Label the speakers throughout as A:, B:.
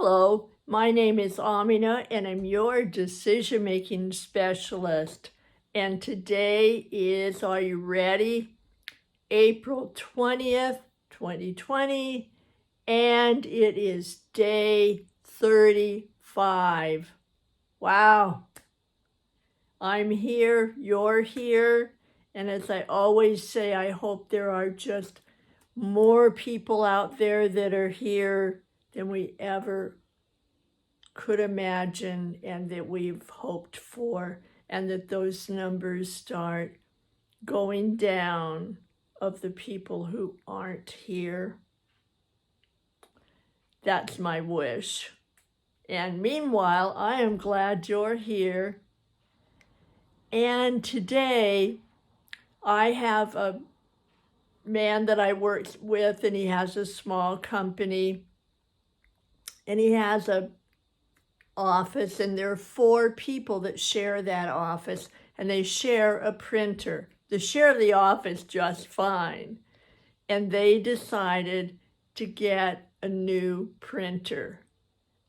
A: Hello, my name is Amina and I'm your decision-making specialist. And today is, are you ready? April 20th, 2020, and it is day 35. Wow. I'm here, you're here, and as I always say, I hope there are just more people out there that are here than we ever could imagine and that we've hoped for, and that those numbers start going down of the people who aren't here. That's my wish. And meanwhile, I am glad you're here. And today I have a man that I work with, and he has a small company, and he has a office, and there are 4 people that share that office, and they share a printer. They share the office just fine, and they decided to get a new printer.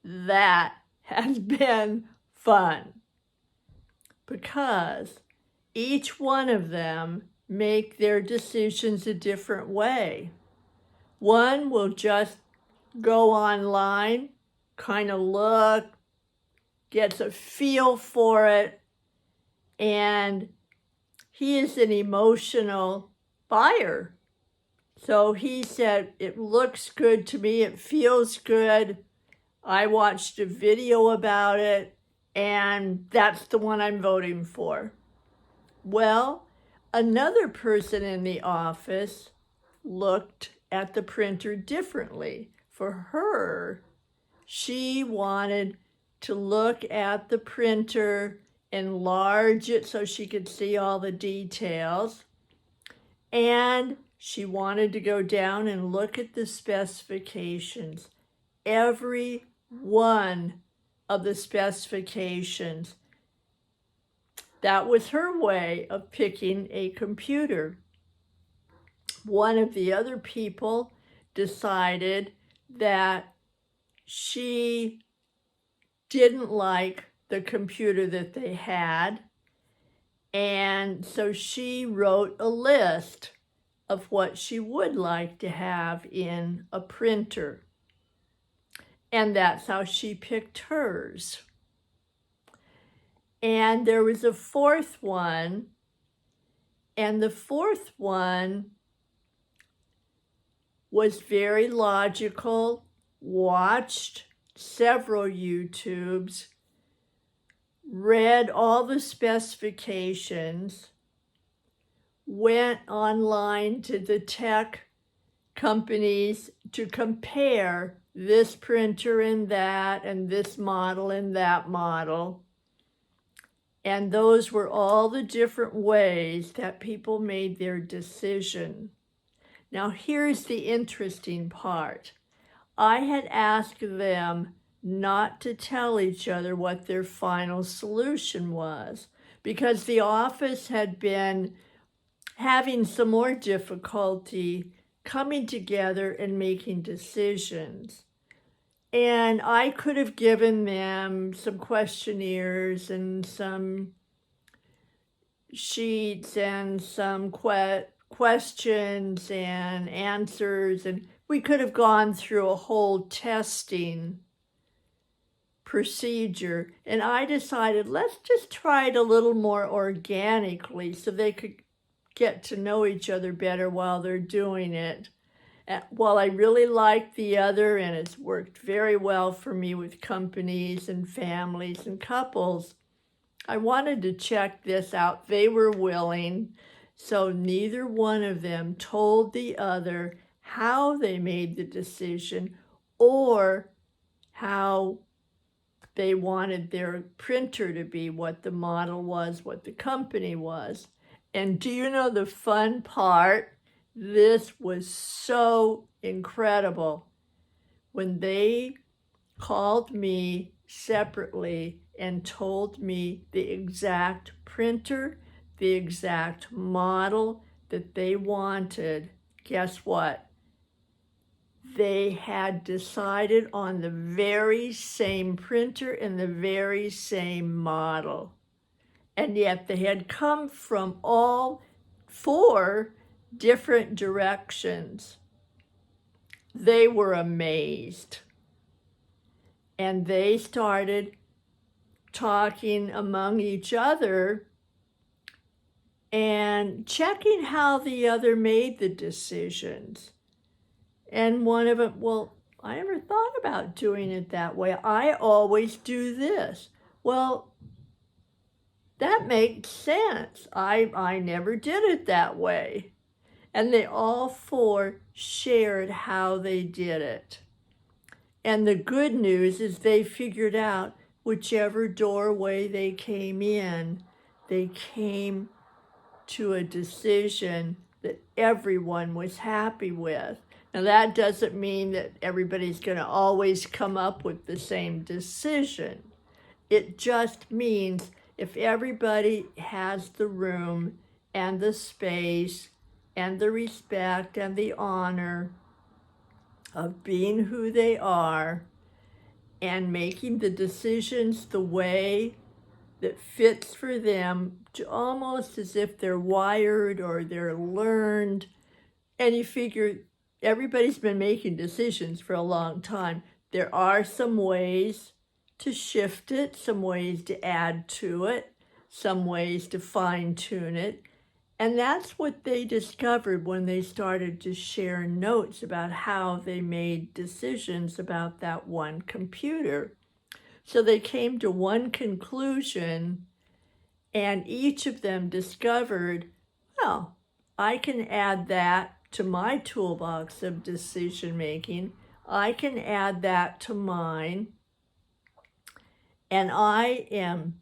A: That has been fun because each one of them make their decisions a different way. One will just go online, kind of look, gets a feel for it, and he is an emotional buyer. So he said, it looks good to me, it feels good. I watched a video about it, and that's the one I'm voting for. Well, another person in the office looked at the printer differently. For her, she wanted to look at the printer, enlarge it so she could see all the details, and she wanted to go down and look at the specifications. Every one of the specifications. That was her way of picking a computer. One of the other people decided that she didn't like the computer that they had, and so she wrote a list of what she would like to have in a printer. And that's how she picked hers. And there was a 4th one, and the 4th one was very logical, watched several YouTubes, read all the specifications, went online to the tech companies to compare this printer and this model and that model. And those were all the different ways that people made their decision. Now, here's the interesting part. I had asked them not to tell each other what their final solution was because the office had been having some more difficulty coming together and making decisions. And I could have given them some questionnaires and some sheets and some questions and answers, and we could have gone through a whole testing procedure. And I decided, let's just try it a little more organically so they could get to know each other better while they're doing it. While I really like the other, and it's worked very well for me with companies and families and couples, I wanted to check this out. They were willing, so neither one of them told the other how they made the decision or how they wanted their printer to be, what the model was, what the company was. And do you know the fun part? This was so incredible. When they called me separately and told me the exact printer, the exact model that they wanted, guess what? they had decided on the very same printer and the very same model. And yet they had come from all 4 different directions. They were amazed. And they started talking among each other and checking how the other made the decisions. And one of them, well, I never thought about doing it that way. I always do this. Well, that makes sense. I never did it that way. And they all 4 shared how they did it. And the good news is they figured out whichever doorway they came in, they came to a decision that everyone was happy with. Now, that doesn't mean that everybody's going to always come up with the same decision. It just means if everybody has the room and the space and the respect and the honor of being who they are and making the decisions the way that fits for them, to almost as if they're wired or they're learned. And you figure everybody's been making decisions for a long time. There are some ways to shift it, some ways to add to it, some ways to fine tune it. And that's what they discovered when they started to share notes about how they made decisions about that one computer. So they came to one conclusion, and each of them discovered, well, I can add that to my toolbox of decision making. I can add that to mine. And I am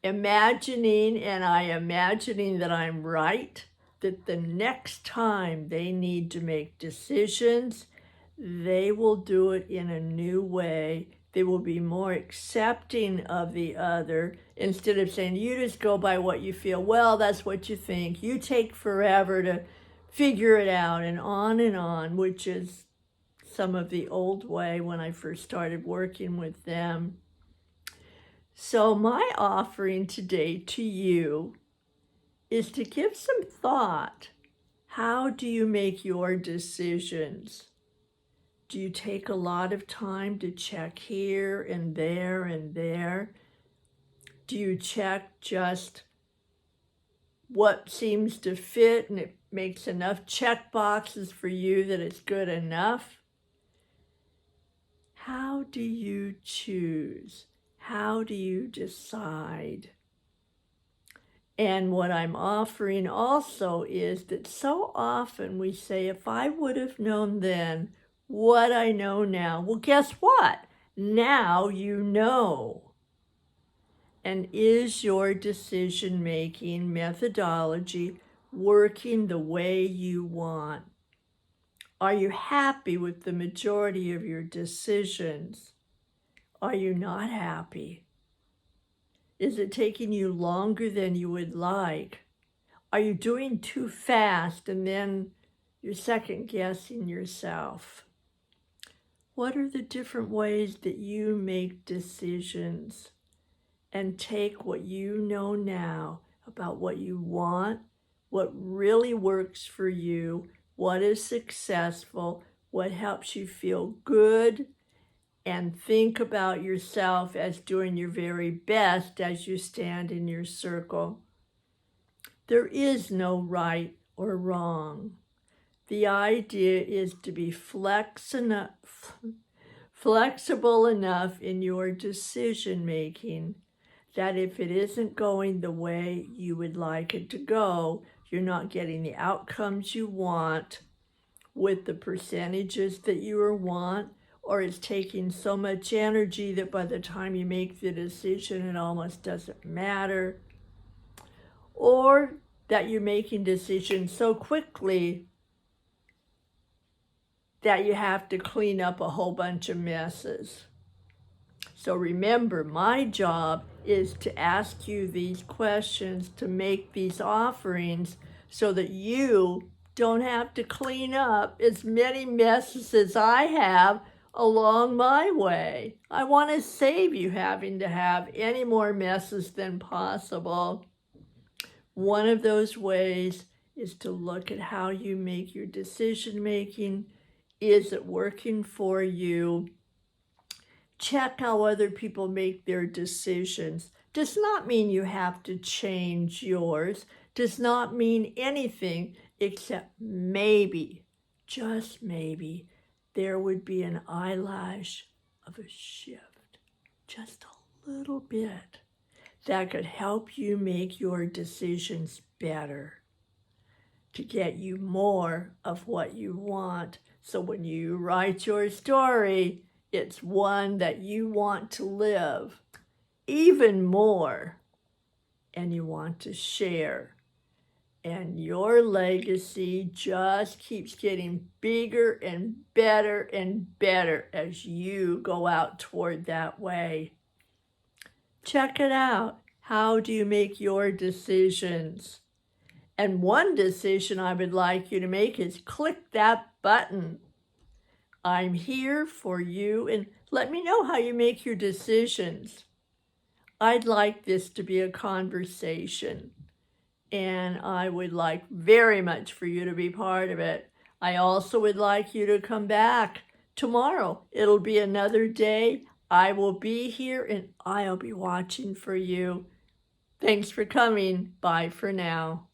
A: imagining that I'm right, that the next time they need to make decisions, they will do it in a new way. They will be more accepting of the other instead of saying, you just go by what you feel. Well, that's what you think. You take forever to figure it out, and on, which is some of the old way when I first started working with them. So my offering today to you is to give some thought. How do you make your decisions? Do you take a lot of time to check here and there and there? Do you check just what seems to fit and it makes enough check boxes for you that it's good enough? How do you choose? How do you decide? And what I'm offering also is that so often we say, if I would have known then what I know now, well, guess what? Now you know. And is your decision-making methodology working the way you want? Are you happy with the majority of your decisions? Are you not happy? Is it taking you longer than you would like? Are you doing too fast and then you're second-guessing yourself? What are the different ways that you make decisions and take what you know now about what you want, what really works for you, what is successful, what helps you feel good, and think about yourself as doing your very best as you stand in your circle. There is no right or wrong. The idea is to be flexible enough in your decision making that if it isn't going the way you would like it to go, you're not getting the outcomes you want with the percentages that you want, or it's taking so much energy that by the time you make the decision, it almost doesn't matter. Or that you're making decisions so quickly that you have to clean up a whole bunch of messes. So remember, my job is to ask you these questions, to make these offerings so that you don't have to clean up as many messes as I have along my way. I want to save you having to have any more messes than possible. One of those ways is to look at how you make your decision making. Is it working for you? Check how other people make their decisions. Does not mean you have to change yours. Does not mean anything except maybe, just maybe, there would be an eyelash of a shift, just a little bit, that could help you make your decisions better, to get you more of what you want. So when you write your story, it's one that you want to live even more and you want to share. And your legacy just keeps getting bigger and better as you go out toward that way. Check it out. How do you make your decisions? And one decision I would like you to make is click that button. I'm here for you, and let me know how you make your decisions. I'd like this to be a conversation, and I would like very much for you to be part of it. I also would like you to come back tomorrow. It'll be another day. I will be here, and I'll be watching for you. Thanks for coming. Bye for now.